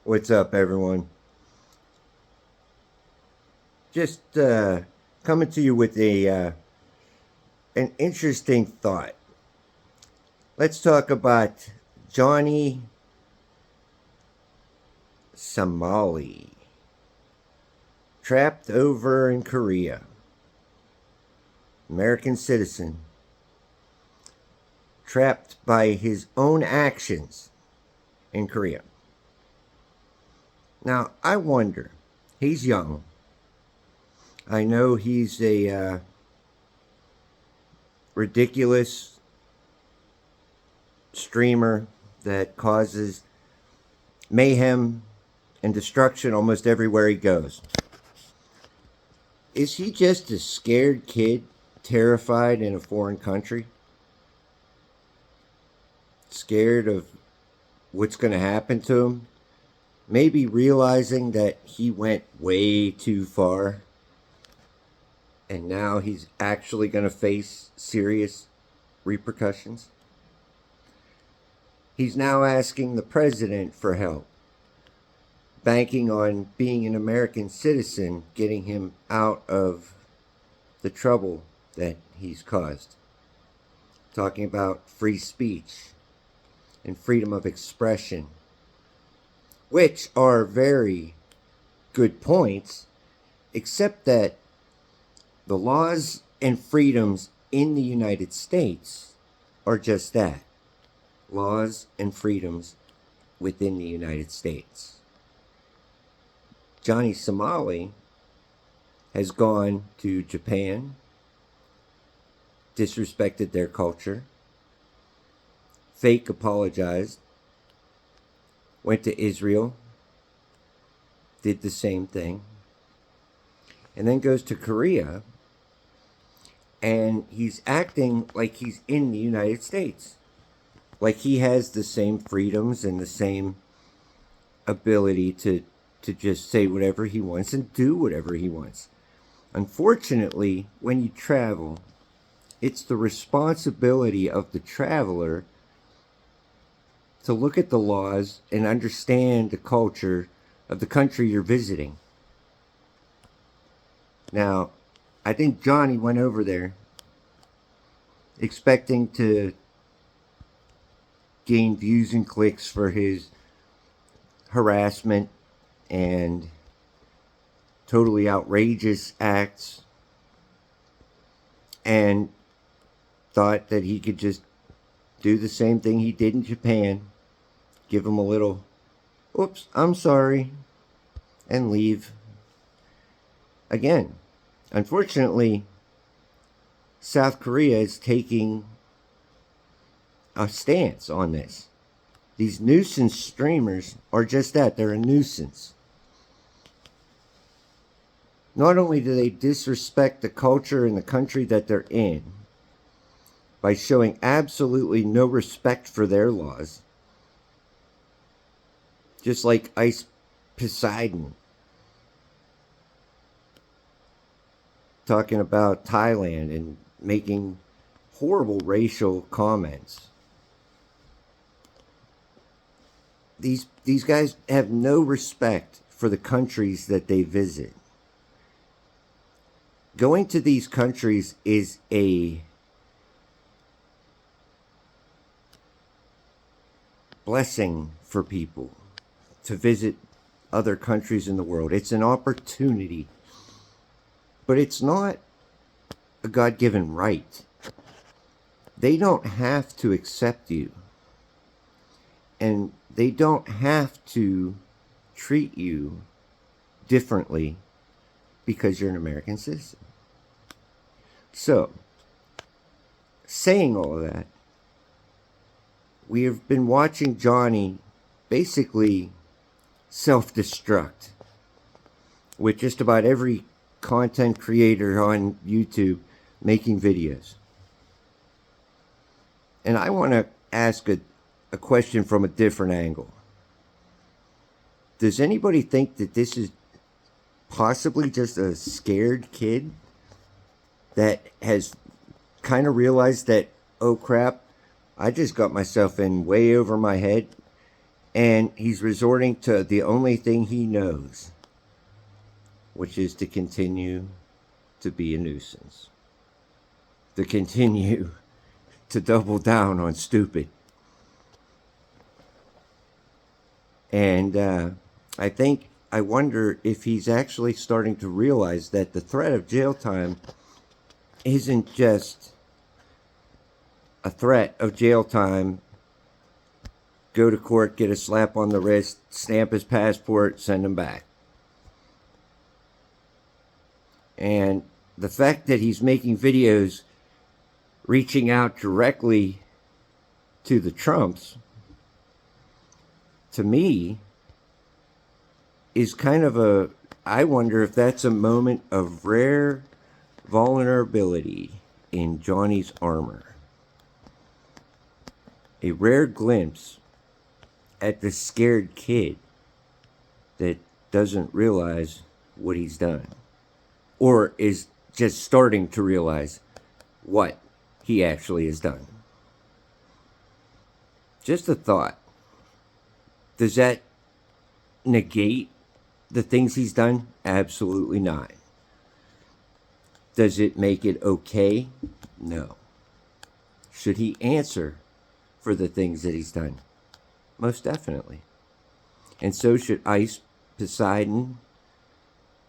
What's up, everyone? Just coming to you with a an interesting thought. Let's talk about Johnny Somali, trapped over in Korea, American citizen, trapped by his own actions in Korea. Now, I wonder. He's young. I know he's a ridiculous streamer that causes mayhem and destruction almost everywhere he goes. Is he just a scared kid, terrified in a foreign country? Scared of what's going to happen to him? Maybe realizing that he went way too far and now he's actually going to face serious repercussions? He's now asking the president for help, banking on being an American citizen getting him out of the trouble that he's caused. Talking about free speech and freedom of expression, which are very good points, except that the laws and freedoms in the United States are just that, laws and freedoms within the United States. Johnny Somali has gone to Japan, disrespected their culture, fake apologized, went to Israel, did the same thing, and then goes to Korea, and he's acting like he's in the United States, like he has the same freedoms and the same ability to just say whatever he wants and do whatever he wants. Unfortunately, when you travel, it's the responsibility of the traveler to look at the laws and understand the culture of the country you're visiting. Now, I think Johnny went over there expecting to gain views and clicks for his harassment and totally outrageous acts, and thought that he could just do the same thing he did in Japan, give him a little, oops, I'm sorry, and leave. Again, unfortunately, South Korea is taking a stance on this. These nuisance streamers are just that, they're a nuisance. Not only do they disrespect the culture and the country that they're in by showing absolutely no respect for their laws, just like Ice Poseidon talking about Thailand and making horrible racial comments. These guys have no respect for the countries that they visit. Going to these countries is a blessing for people to visit other countries in the world. It's an opportunity, but it's not a God-given right. They don't have to accept you, and they don't have to treat you differently because you're an American citizen. So, saying all of that, we have been watching Johnny basically self-destruct with just about every content creator on YouTube making videos. And I want to ask a question from a different angle. Does anybody think that this is possibly just a scared kid that has kind of realized that, oh crap, I just got myself in way over my head And he's resorting to the only thing he knows, which is to continue to be a nuisance, to continue to double down on stupid. And I wonder if he's actually starting to realize that the threat of jail time isn't just a threat of jail time, go to court, get a slap on the wrist, stamp his passport, send him back. And the fact that he's making videos reaching out directly to the Trumps, to me, is kind of I wonder if that's a moment of rare vulnerability in Johnny's armor. A rare glimpse at the scared kid that doesn't realize what he's done, or is just starting to realize what he actually has done. Just a thought. Does that negate the things he's done? Absolutely not. Does it make it okay? No. Should he answer for the things that he's done? Most definitely. And so should Ice, Poseidon,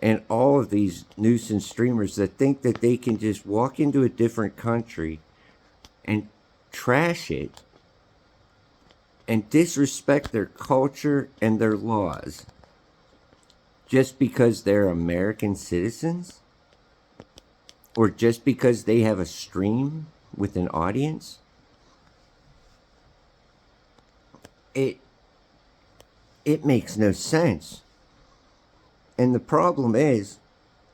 and all of these nuisance streamers that think that they can just walk into a different country and trash it and disrespect their culture and their laws just because they're American citizens, or just because they have a stream with an audience. It makes no sense. And the problem is,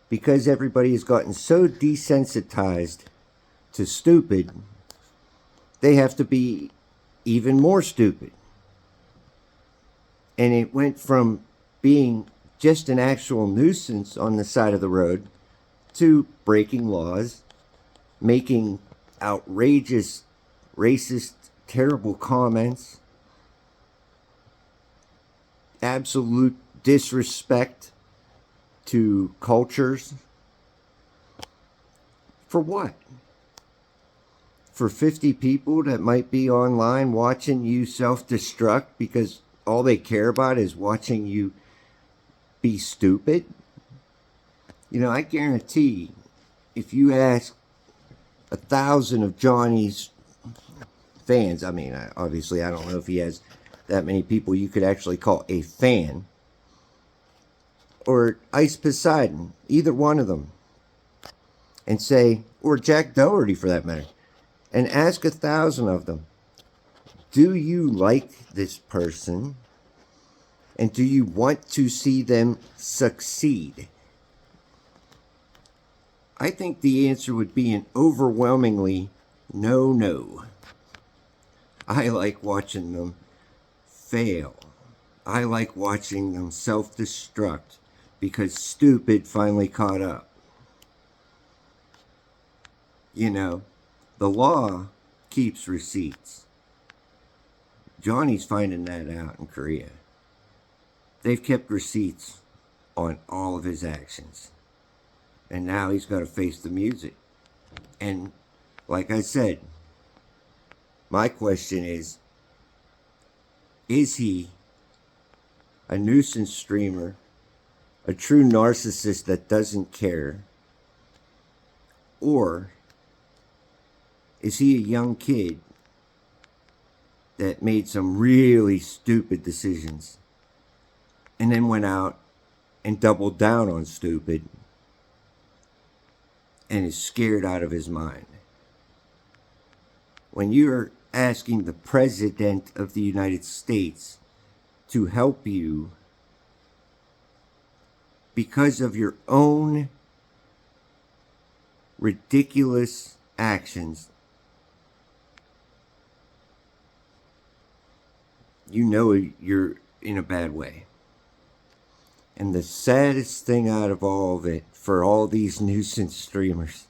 because everybody has gotten so desensitized to stupid, they have to be even more stupid. And it went from being just an actual nuisance on the side of the road to breaking laws, making outrageous, racist, terrible comments, absolute disrespect to cultures. For what? For 50 people that might be online watching you self-destruct because all they care about is watching you be stupid? You know, I guarantee if you ask 1,000 of Johnny's fans, I mean, obviously I don't know if he has that many people you could actually call a fan, or Ice Poseidon, either one of them, and say, or Jack Doherty for that matter, and ask 1,000 of them, do you like this person, and do you want to see them succeed? I think the answer would be an overwhelmingly no. I like watching them fail. I like watching them self-destruct because stupid finally caught up. You know, the law keeps receipts. Johnny's finding that out in Korea. They've kept receipts on all of his actions. And now he's got to face the music. And like I said, my question is he a nuisance streamer, a true narcissist that doesn't care? Or is he a young kid that made some really stupid decisions and then went out and doubled down on stupid and is scared out of his mind? When you're asking the President of the United States to help you because of your own ridiculous actions, you know you're in a bad way. And the saddest thing out of all of it for all these nuisance streamers,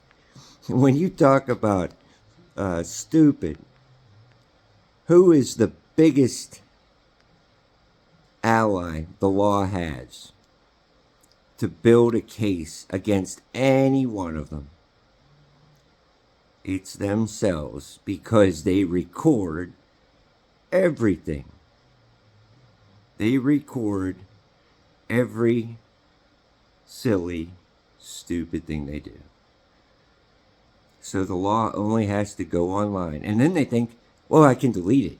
when you talk about stupid, who is the biggest ally the law has to build a case against any one of them, it's themselves, because they record everything. They record every silly, stupid thing they do. So the law only has to go online. And then they think, well, I can delete it.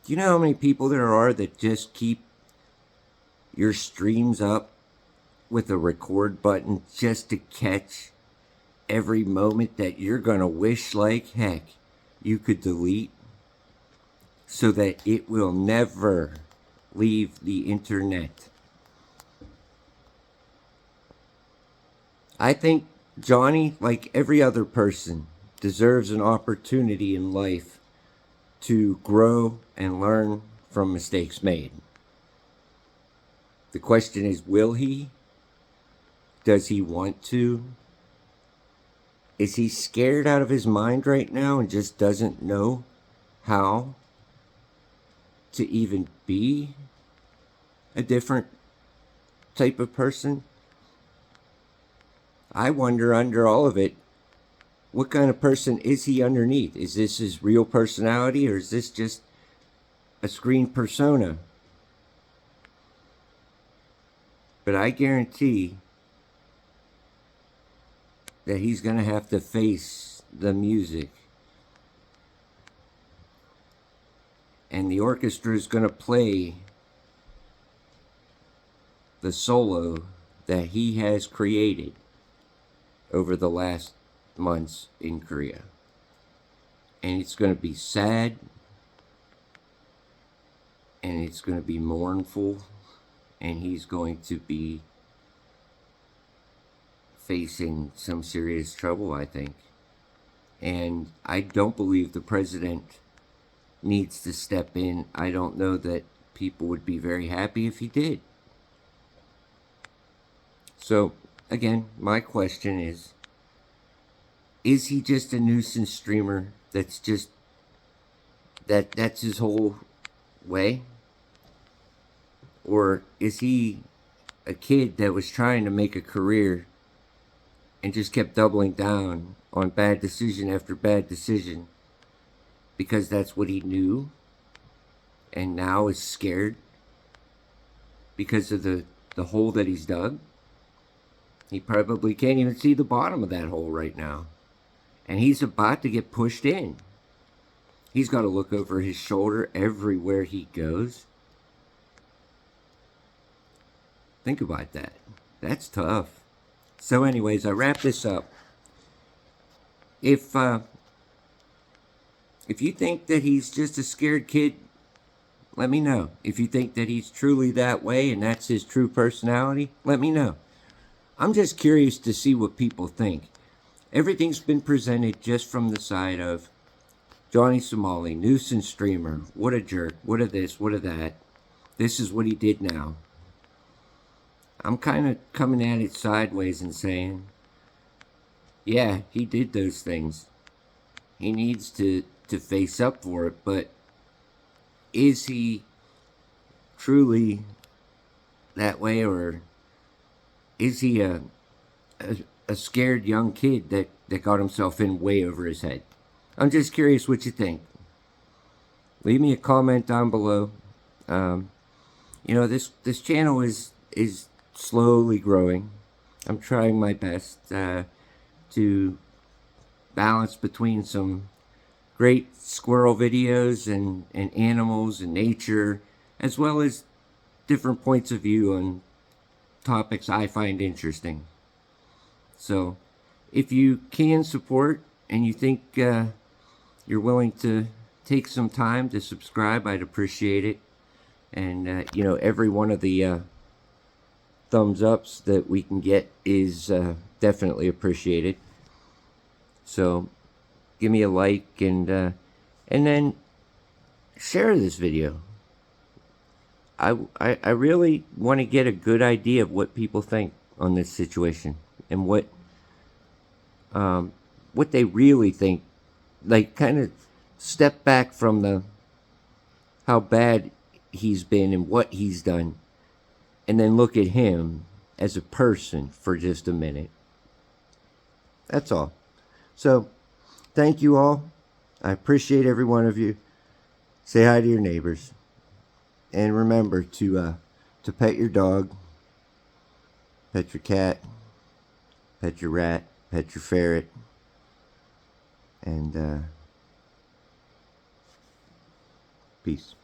Do you know how many people there are that just keep your streams up with a record button just to catch every moment that you're going to wish like heck you could delete, so that it will never leave the internet? I think Johnny, like every other person, deserves an opportunity in life to grow and learn from mistakes made. The question is, will he? Does he want to? Is he scared out of his mind right now and just doesn't know how to even be a different type of person? I wonder, under all of it, what kind of person is he underneath? Is this his real personality, or is this just a screen persona? But I guarantee that he's going to have to face the music. And the orchestra is going to play the solo that he has created over the last months in Korea. And it's going to be sad, and it's going to be mournful, and he's going to be facing some serious trouble, I think. And I don't believe the president needs to step in. I don't know that people would be very happy if he did. So, again, my question is he just a nuisance streamer that's just, that's his whole way? Or is he a kid that was trying to make a career and just kept doubling down on bad decision after bad decision because that's what he knew, and now is scared because of the hole that he's dug? He probably can't even see the bottom of that hole right now, and he's about to get pushed in. He's got to look over his shoulder everywhere he goes. Think about that. That's tough. So anyways, I wrap this up. If you think that he's just a scared kid, let me know. If you think that he's truly that way and that's his true personality, let me know. I'm just curious to see what people think. Everything's been presented just from the side of Johnny Somali, nuisance streamer, what a jerk, what a this, what a that. This is what he did now. I'm kind of coming at it sideways and saying, yeah, he did those things. He needs to face up for it, but is he truly that way, or is he a scared young kid that got himself in way over his head? I'm just curious what you think. Leave me a comment down below. This channel is slowly growing. I'm trying my best to balance between some great squirrel videos and animals and nature, as well as different points of view on topics I find interesting. So if you can support and you think you're willing to take some time to subscribe, I'd appreciate it. And every one of the thumbs ups that we can get is definitely appreciated. So give me a like, and then share this video. I really want to get a good idea of what people think on this situation, and what they really think. Like, kind of step back from how bad he's been and what he's done, and then look at him as a person for just a minute. That's all. So, thank you all. I appreciate every one of you. Say hi to your neighbors. And remember to pet your dog, pet your cat, pet your rat, pet your ferret, and peace.